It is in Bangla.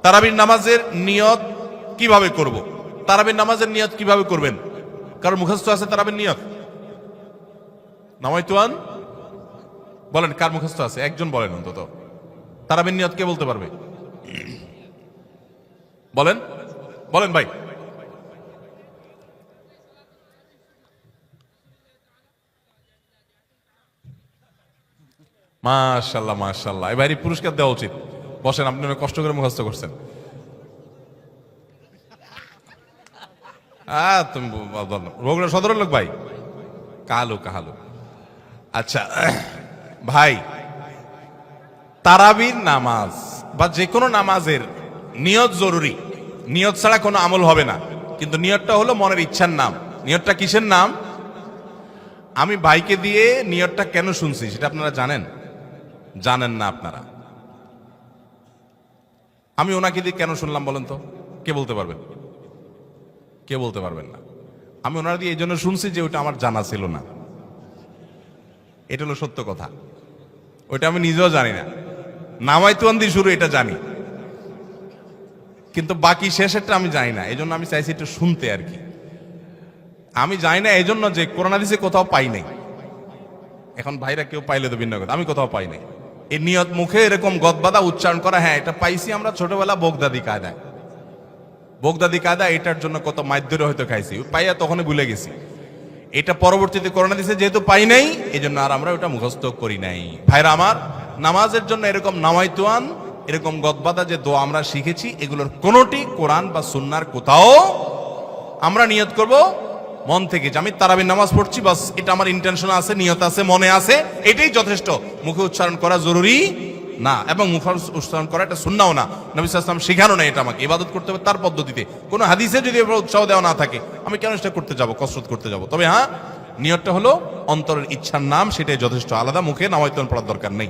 তারাবির নামাজের নিয়ত কিভাবে করব? তারাবির নামাজের নিয়ত কিভাবে করবেন? কারণ মুখস্থ আছে তারাবির নিয়ত? নামাইতুয়ান বলেন, কার মুখস্থ আছে? একজন বলেন অন্তত। তারাবির নিয়ত কে বলতে পারবে? বলেন বলেন ভাই। মাশাআল্লাহ মাশাআল্লাহ, এবারে পুরস্কার দেওয়া উচিত। বসেন, আপনি অনেক কষ্ট করে মুখস্থ করছেন। তুমি রোগরা সদরের লোক ভাই, কালো কাহালো। আচ্ছা ভাই, তারাবির নামাজ বা যে কোনো নামাজের নিয়ত জরুরি। নিয়ত ছাড়া কোনো আমল হবে না। কিন্তু নিয়তটা হলো মনের ইচ্ছার নাম। নিয়তটা কিসের নাম? আমি ভাইকে দিয়ে নিয়তটা কেন শুনছি সেটা আপনারা জানেন? জানেন না আপনারা। আমি ওনাকে দিয়ে কেন শুনলাম বলেন তো? কে বলতে পারবেন? কে বলতে পারবেন না? আমি ওনারা দিয়ে এই জন্য শুনছি যে ওইটা আমার জানা ছিল না। এটা হলো সত্য কথা। ওইটা আমি নিজেও জানি না। নামাইতুয়ান দিয়ে শুরু এটা জানি, কিন্তু বাকি শেষেরটা আমি জানি না। এই জন্য আমি চাইছি একটু শুনতে আর কি। আমি জানি না এই জন্য যে কোরআন হাদিসে কোথাও পাই নাই। এখন ভাইরা কেউ পাইলে তো ভিন্ন কথা, আমি কোথাও পাই নাই। এই নিয়ত মুখে এরকম গদবাদা উচ্চারণ করা, হ্যাঁ এটা পাইছি আমরা ছোটবেলা বোগদাদি কায়দায়। বোগদাদি কায়দা এটার জন্য কত মাইদ্যরে হয়তো খাইছি, পাইয়া তখনই ভুলে গেছি। এটা পরবর্তীতে কোরআন হাদিসে যেহেতু পাই নাই, এই জন্য আর আমরা ওটা মুখস্থ করি নাই। ভাইরা আমার, নামাজের জন্য এরকম নামাইতুয়ান, এরকম গদবাদা যে দোয়া আমরা শিখেছি, এগুলোর কোনোটি কোরআন বা সুন্নাহর কোথাও আমরা নিয়ত করব মন থেকে যে আমি তারাবির নামাজ পড়ছি, বাস এটা আমার ইন্টেনশন আছে, নিয়ত আছে, মনে আছে, এটাই যথেষ্ট। মুখে উচ্চারণ করা জরুরি না, এবং মুখে উচ্চারণ করা এটা সুন্নাহও না। নবী সাল্লাল্লাহু আলাইহি ওয়াসাল্লাম শেখানো না এটা আমাকে। ইবাদত করতে হবে তার পদ্ধতিতে। কোনো হাদিসে যদি উৎসাহ দেওয়া না থাকে, আমি কেন সেটা করতে যাব, কসরত করতে যাব? তবে হ্যাঁ, নিয়তটা হলো অন্তরের ইচ্ছার নাম, সেটাই যথেষ্ট। আলাদা মুখে নামাইতুয়ান পড়ার দরকার নেই।